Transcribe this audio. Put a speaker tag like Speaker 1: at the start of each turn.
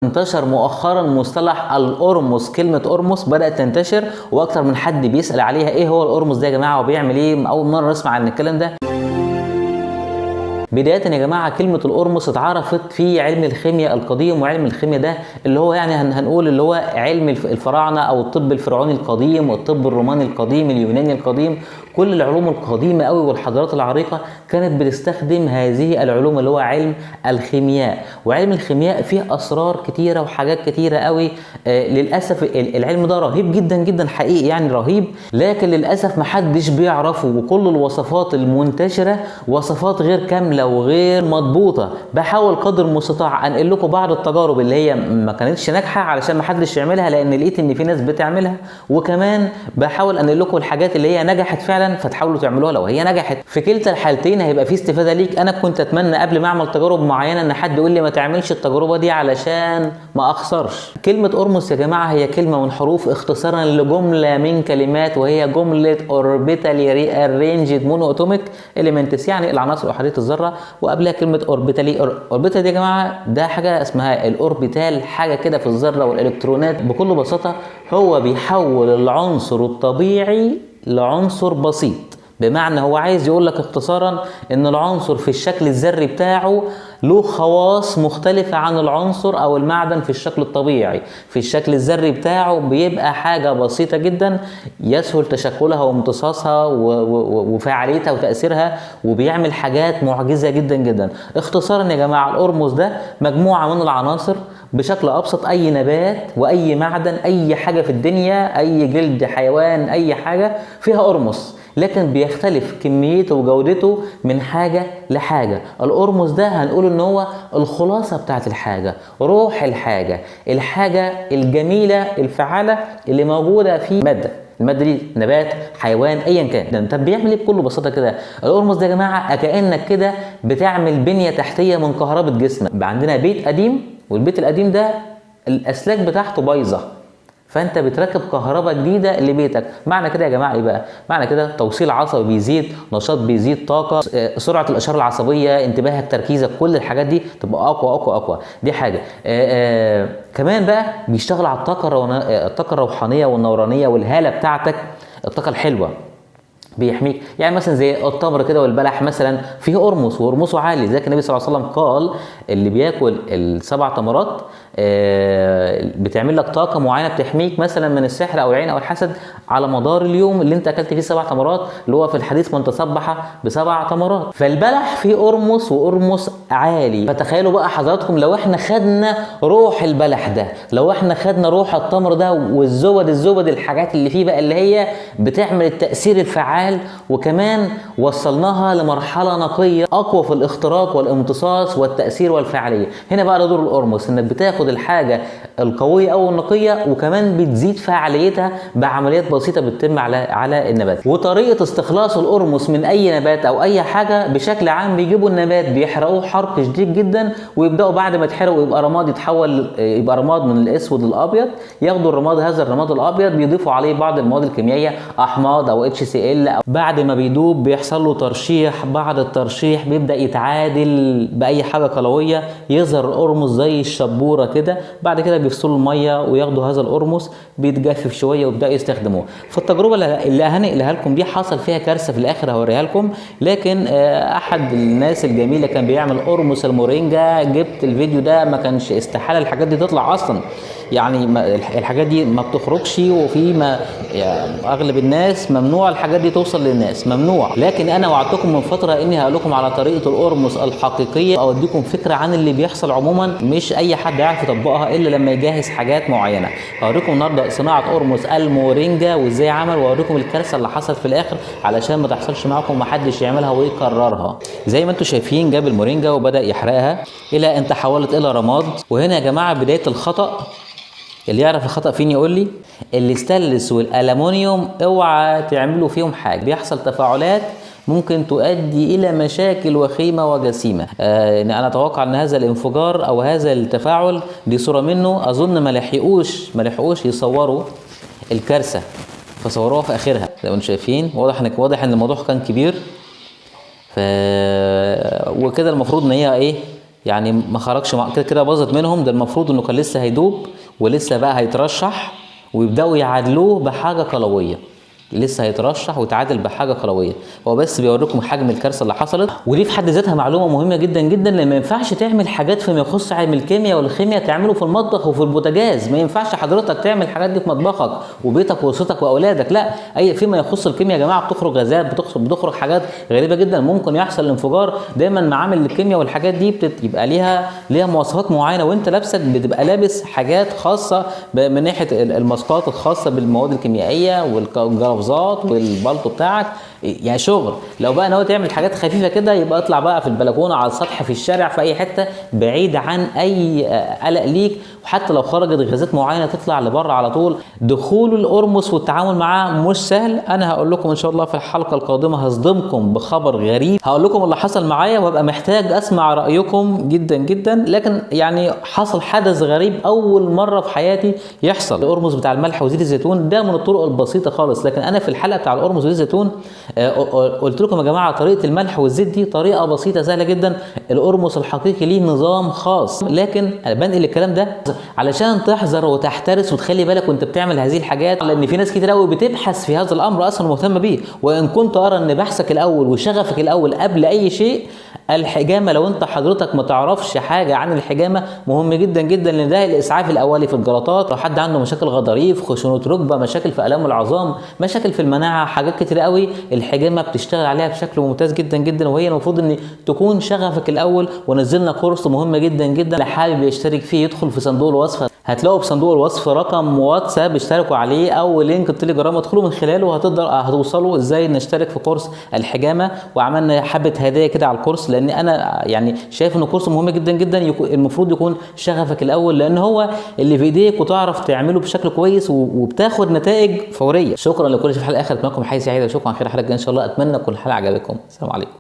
Speaker 1: انتشر مؤخرا مصطلح القرمص، كلمة قرمص بدأت تنتشر واكتر من حد بيسأل عليها ايه هو القرمص ده يا جماعة وبيعمل ايه، اول مرة نسمع عن الكلام ده. بداية يا جماعة كلمة القرمص اتعرفت في علم الخيمياء القديم، وعلم الخيمياء ده اللي هو يعني هنقول اللي هو علم الفراعنة او الطب الفرعوني القديم والطب الروماني القديم اليوناني القديم. كل العلوم القديمة قوي والحضارات العريقة كانت بتستخدم هذه العلوم اللي هو علم الخيمياء. وعلم الخيمياء فيه اسرار كتيرة وحاجات كتيرة قوي. للأسف العلم ده رهيب جدا جدا حقيقي يعني رهيب، لكن للأسف محدش بيعرفه، وكل الوصفات المنتشرة وصفات غير كاملة وغير مضبوطة. بحاول قدر المستطاع انقل لكم بعض التجارب اللي هي ما كانتش ناجحة علشان ما حدش يعملها، لان لقيت ان في ناس بتعملها، وكمان بحاول انقل لكم الحاجات اللي هي نجحت فعلا فتحاولوا تعملوها لو هي نجحت. في كلتا الحالتين هيبقى في استفادة ليك. انا كنت اتمنى قبل ما اعمل تجارب معينة ان حد يقول لي ما تعملش التجربة دي علشان ما اخسرش. كلمة قرمص يا جماعة هي كلمة من حروف اختصارا لجملة من كلمات، وهي جملة orbitally arranged monoatomic elements، يعني العناصر احادية الذرة، وقبلها كلمة اوربيتالي. اوربيتال دي يا جماعة ده حاجة اسمها الاوربيتال، حاجة كده في الذرة والالكترونات. بكل بساطة هو بيحول العنصر الطبيعي لعنصر بسيط، بمعنى هو عايز يقول لك اختصارا ان العنصر في الشكل الذري بتاعه له خواص مختلفة عن العنصر او المعدن في الشكل الطبيعي. في الشكل الذري بتاعه بيبقى حاجة بسيطة جدا يسهل تشكلها وامتصاصها وفعاليتها وتأثيرها، وبيعمل حاجات معجزة جدا جدا. اختصارا يا جماعة القرمص ده مجموعة من العناصر، بشكل ابسط اي نبات واي معدن اي حاجة في الدنيا، اي جلد حيوان اي حاجة فيها قرمص، لكن بيختلف كميته وجودته من حاجة لحاجة. القرمص ده هنقول ان هو الخلاصة بتاعت الحاجة، روح الحاجة، الحاجة الجميلة الفعالة اللي موجودة في مادة. المادة دي نبات حيوان ايا كان. طب بيعمل ايه بكل بساطة كده؟ القرمص ده يا جماعة كأنك كده بتعمل بنية تحتية من كهرباء جسمك. بقى عندنا بيت قديم، والبيت القديم ده الاسلاك بتاعته بايظة، فانت بتركب كهرباء جديده لبيتك. معنى كده يا جماعه ايه بقى؟ معنى كده توصيل عصبي بيزيد، نشاط بيزيد، طاقه، سرعه الاشاره العصبيه، انتباهك، تركيزك، كل الحاجات دي تبقى اقوى اقوى اقوى. دي حاجه. كمان بقى بيشتغل على الطاقه الروحانيه والنورانيه والهاله بتاعتك، الطاقه الحلوه، بيحميك. يعني مثلا زي التمر كده والبلح مثلا فيه قرمص وقرمصه عالي، زي النبي صلى الله عليه وسلم قال اللي بياكل السبع تمرات بتعمل لك طاقه معينه بتحميك مثلا من السحر او العين او الحسد على مدار اليوم اللي انت اكلت فيه 7 تمرات، اللي هو في الحديث من تصبح ب7 تمرات. فالبلح فيه قرمص وقرمص عالي. فتخيلوا بقى حضراتكم لو احنا خدنا روح البلح ده، لو احنا خدنا روح التمر ده والزبد الحاجات اللي فيه بقى اللي هي بتعمل التأثير الفعال، وكمان وصلناها لمرحله نقيه اقوى في الاختراق والامتصاص والتأثير والفعاليه. هنا بقى دور القرمص، انك بتاخد الحاجه القويه او النقيه وكمان بتزيد فعاليتها بعمليات بسيطه بتتم على النبات. وطريقه استخلاص القرمص من اي نبات او اي حاجه بشكل عام، بيجيبوا النبات بيحرقوه حرق شديد جدا، ويبداوا بعد ما يتحرقوا يبقى رماد، يبقى رماد من الاسود للابيض، ياخدوا الرماد، هذا الرماد الابيض بيضيفوا عليه بعض المواد الكيميائيه، احماض او HCl. بعد ما بيدوب بيحصل له ترشيح، بعد الترشيح بيبدا يتعادل باي حاجه قلويه، يظهر القرمص زي الشبوره كده. بعد كده بيفصلوا الميه وياخدوا هذا القرمص بيتجفف شويه ويبداوا يستخدموه. فالتجربه اللي هنقلها لكم دي حصل فيها كارثه في الاخر هوريها لكم، لكن احد الناس الجميله كان بيعمل قرمص المورينجا. جبت الفيديو ده، ما كانش استحاله الحاجات دي تطلع اصلا، يعني الحاجات دي ما بتخرجش، وفي ما يعني اغلب الناس ممنوع الحاجات دي توصل للناس، ممنوع. لكن انا وعدتكم من فتره اني هقول لكم على طريقه القرمص الحقيقيه، او اديكم فكره عن اللي بيحصل عموما. مش اي حد يعرف يطبقها الا لما يجهز حاجات معينه. هوريكم النهارده صناعه قرمص المورينجا وازاي عمل، واوريكم الكارثه اللي حصلت في الاخر علشان ما تحصلش معاكم، ما حدش يعملها ويكررها. زي ما انتم شايفين جاب المورينجا وبدا يحرقها الى ان تحولت الى رماد. وهنا يا جماعه بدايه الخطا. اللي يعرف الخطأ فين يقول لي. الاستانلس والألمونيوم اوعى تعملوا فيهم حاجة، بيحصل تفاعلات ممكن تؤدي إلى مشاكل وخيمة وجسيمة. أنا أتوقع أن هذا الانفجار أو هذا التفاعل دي صورة منه، أظن ما لحقوش يصوروا الكارثة، فصوروها في آخرها زي ما انتم شايفين. واضح إن الموضوع كان كبير، وكده المفروض إن هي إيه يعني ما خرجش كده كده باظت منهم. ده المفروض انه كان لسه هيدوب ولسه بقى هيترشح ويبداوا يعادلوه بحاجه قلويه، لسه هيترشح ويتعادل بحاجه قلويه. هو بس بيوريكم حجم الكارثه اللي حصلت، ودي في حد ذاتها معلومه مهمه جدا جدا، لان ما ينفعش تعمل حاجات فيما يخص علم الكيمياء والخيمياء تعمله في المطبخ وفي البوتاجاز. ما ينفعش حضرتك تعمل الحاجات دي في مطبخك وبيتك واسرتك واولادك، لا. اي فيما يخص الكيمياء يا جماعه بتخرج غازات، بتخرج حاجات غريبه جدا، ممكن يحصل انفجار. دايما معامل الكيمياء والحاجات دي بتبقى ليها مواصفات معينه، وانت لابسك بتبقى لابس حاجات خاصه من ناحيه الماسكات الخاصه بالمواد الكيميائيه والجرافزات البلطو بتاعك، يعني شغل. لو بقى ناوي تعمل حاجات خفيفه كده يبقى اطلع بقى في البلكونه، على السطح، في الشارع، في اي حته بعيد عن اي قلق ليك. وحتى لو خرجت غازات معينه تطلع لبره على طول. دخول القرمص والتعامل معاه مش سهل. انا هقول لكم ان شاء الله في الحلقه القادمه، هصدمكم بخبر غريب، هقول لكم اللي حصل معايا وابقى محتاج اسمع رايكم جدا جدا. لكن يعني حصل حدث غريب اول مره في حياتي يحصل. القرمص بتاع الملح وزيت الزيتون ده من الطرق البسيطه خالص، لكن انا في الحلقه بتاع القرمص وزيت الزيتون قلت لكم يا جماعه طريقه الملح والزيت دي طريقه بسيطه سهله جدا. القرمص الحقيقي ليه نظام خاص، لكن بنقل الكلام ده علشان تحذر وتحترس وتخلي بالك وانت بتعمل هذه الحاجات، لان في ناس كتير قوي بتبحث في هذا الامر اصلا ومهتمه بيه. وان كنت ارى ان بحثك الاول وشغفك الاول قبل اي شيء الحجامه. لو انت حضرتك ما تعرفش حاجه عن الحجامه مهم جدا جدا، لان ده الاسعاف الاولي في الجلطات. لو حد عنده مشاكل غضاريف، خشونه ركبه، مشاكل في الام العظام، مشاكل في المناعه، حاجات كتير قوي الحجامه بتشتغل عليها بشكل ممتاز جدا جدا. وهي المفروض ان تكون شغفك الاول. ونزلنا كورس مهم جدا جدا، اللي حابب يشترك فيه يدخل في صندوق الوصف، هتلاقوا في صندوق الوصف رقم واتساب اشتركوا عليه، او لينك التليجرام ادخلوا من خلاله هتوصلوا ازاي نشترك في كورس الحجامه. وعملنا حبه هدايا كده على الكورس، لان انا يعني شايف انه كورس مهم جدا جدا. المفروض يكون شغفك الاول، لان هو اللي في ايديك وتعرف تعمله بشكل كويس وبتاخد نتائج فوريه. شكرا لكل شيء في الحلقه. اتمنى لكم حياه سعيده، وشكرا على خير حلقه ان شاء الله. اتمنى تكون الحلقه عجبتكم. السلام عليكم.